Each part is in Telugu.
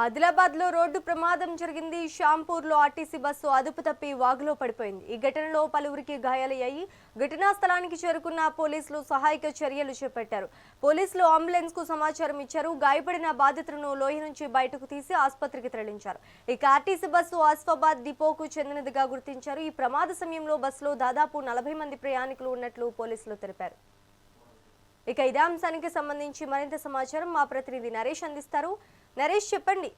ఆదిలాబాద్ లో రోడ్డు ప్రమాదం జరిగింది. షాంపూర్ లో ఆర్టీసీ బస్సు అదుపు తప్పి వాగులో పడిపోయింది. ఈ ఘటనలో పలువురికి గాయాలయ్యాయి. ఘటనా స్థలానికి చేరుకున్న పోలీసులు సహాయక చర్యలు చేపట్టారు. పోలీసులు అంబులెన్స్ కు సమాచారం ఇచ్చారు. గాయపడిన బాధితులను లోయ నుంచి బయటకు తీసి ఆసుపత్రికి తరలించారు. ఇక ఆర్టీసీ బస్సు ఆసిఫాబాద్ డిపోకు చెందినదిగా గుర్తించారు. ఈ ప్రమాద సమయంలో బస్సులో దాదాపు 40 మంది ప్రయాణికులు ఉన్నట్లు పోలీసులు తెలిపారు. ఇక ఇదే అంశానికి సంబంధించి మరింత సమాచారం మా ప్రతినిధి నరేష్ అందిస్తారు. నరేష్, చెప్పండి.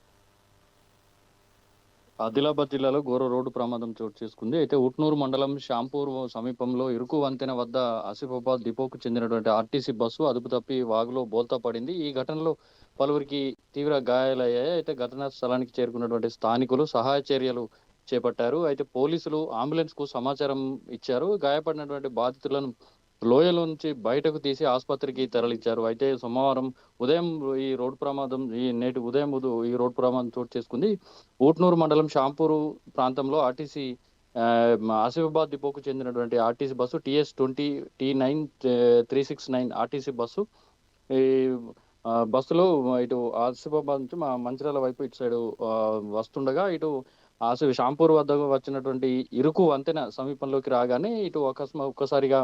ఆదిలాబాద్ జిల్లాలో ఘోర రోడ్డు ప్రమాదం చోటు చేసుకుంది. అయితే ఉట్నూరు మండలం షాంపూర్ సమీపంలో ఇరుకు వంతెన వద్ద ఆసిఫాబాద్ డిపోకు చెందినటువంటి ఆర్టీసీ బస్సు అదుపు తప్పి వాగులో బోల్తా పడింది. ఈ ఘటనలో పలువురికి తీవ్ర గాయాలయ్యాయి. అయితే ఘటనా స్థలానికి చేరుకున్నటువంటి స్థానికులు సహాయ చర్యలు చేపట్టారు. అయితే పోలీసులు అంబులెన్స్ కు సమాచారం ఇచ్చారు. గాయపడినటువంటి బాధితులను లోయలో నుంచి బయటకు తీసి ఆసుపత్రికి తరలించారు. అయితే సోమవారం ఉదయం నేటి ఉదయం ఈ రోడ్డు ప్రమాదం చోటు చేసుకుంది. ఊట్నూరు మండలం షాంపూరు ప్రాంతంలో ఆర్టీసీ ఆసిఫాబాద్ డిపోకు చెందినటువంటి RTC bus TS20 T9369 RTC bus. ఈ బస్సులో ఇటు ఆసిఫాబాద్ నుంచి మంచిర్యాల వైపు ఇటు సైడ్ వస్తుండగా ఇటు షాంపూర్ వద్ద వచ్చినటువంటి ఇరుకు వంతెన సమీపంలోకి రాగానే ఇటు ఒక్కసారిగా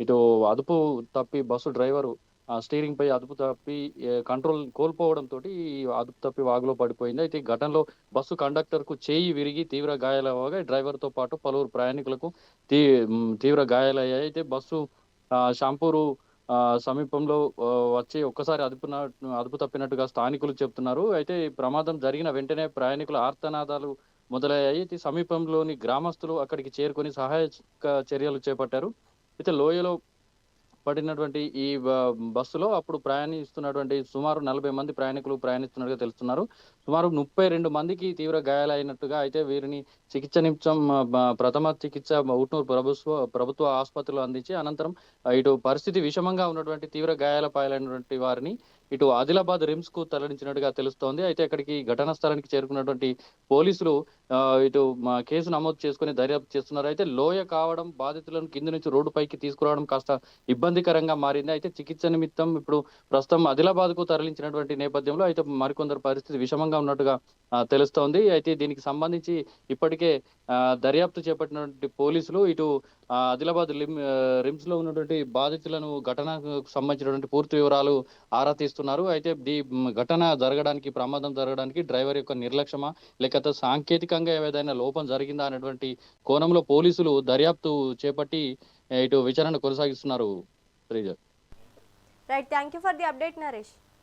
ఇటు అదుపు తప్పి బస్సు డ్రైవరు స్టీరింగ్ పై అదుపు తప్పి కంట్రోల్ కోల్పోవడంతో అదుపు తప్పి వాగులో పడిపోయింది. అయితే ఈ ఘటనలో బస్సు కండక్టర్ కు చేయి విరిగి తీవ్ర గాయాలవగా డ్రైవర్ తో పాటు పలువురు ప్రయాణికులకు తీవ్ర గాయాలయ్యాయి. అయితే బస్సు షాంపూరు సమీపంలో వచ్చి ఒక్కసారి అదుపు తప్పినట్టుగా స్థానికులు చెప్తున్నారు. అయితే ఈ ప్రమాదం జరిగిన వెంటనే ప్రయాణికుల ఆర్తనాదాలు మొదలయ్యాయి. అయితే సమీపంలోని గ్రామస్తులు అక్కడికి చేరుకొని సహాయక చర్యలు చేపట్టారు. అయితే లోయలో పడినటువంటి ఈ బస్సులో అప్పుడు ప్రయాణిస్తున్నటువంటి సుమారు 40 మంది ప్రయాణికులు ప్రయాణిస్తున్నట్టుగా తెలుస్తున్నారు. సుమారు 32 మందికి తీవ్ర గాయాలైనట్టుగా, అయితే వీరిని చికిత్స నిమిత్తం ప్రథమ చికిత్స ఉట్నూరు ప్రభుత్వ ఆసుపత్రిలో అందించి అనంతరం ఇటు పరిస్థితి విషమంగా ఉన్నటువంటి తీవ్ర గాయాల పాలైనటువంటి వారిని ఇటు ఆదిలాబాద్ రిమ్స్ కు తరలించినట్టుగా తెలుస్తోంది. అయితే అక్కడికి ఘటనా స్థలానికి చేరుకున్నటువంటి పోలీసులు ఇటు కేసు నమోదు చేసుకుని దర్యాప్తు చేస్తున్నారు. అయితే లోయ కావడం, బాధితులను కింది నుంచి రోడ్డు పైకి తీసుకురావడం కాస్త ఇబ్బందికరంగా మారింది. అయితే చికిత్స నిమిత్తం ఇప్పుడు ప్రస్తుతం ఆదిలాబాద్ కు తరలించినటువంటి నేపథ్యంలో అయితే మరికొందరు పరిస్థితి విషమంగా ఉన్నట్టుగా తెలుస్తోంది. అయితే దీనికి సంబంధించి ఇప్పటికే దర్యాప్తు చేపట్టినటువంటి పోలీసులు ఇటు ఆదిలాబాద్ రిమ్స్ లో ఉన్నటువంటి బాధితులను ఘటనకు సంబంధించినటువంటి పూర్తి వివరాలు ఆరా తీస్తున్నారు. అయితే ఈ ప్రమాదం జరగడానికి డ్రైవర్ యొక్క నిర్లక్ష్యమా, లేకపోతే సాంకేతికంగా ఏదైనా లోపం జరిగిందా అనేటువంటి కోణంలో పోలీసులు దర్యాప్తు చేపట్టి ఇటు విచారణ కొనసాగిస్తున్నారు. Right, thank you for the update Naresh.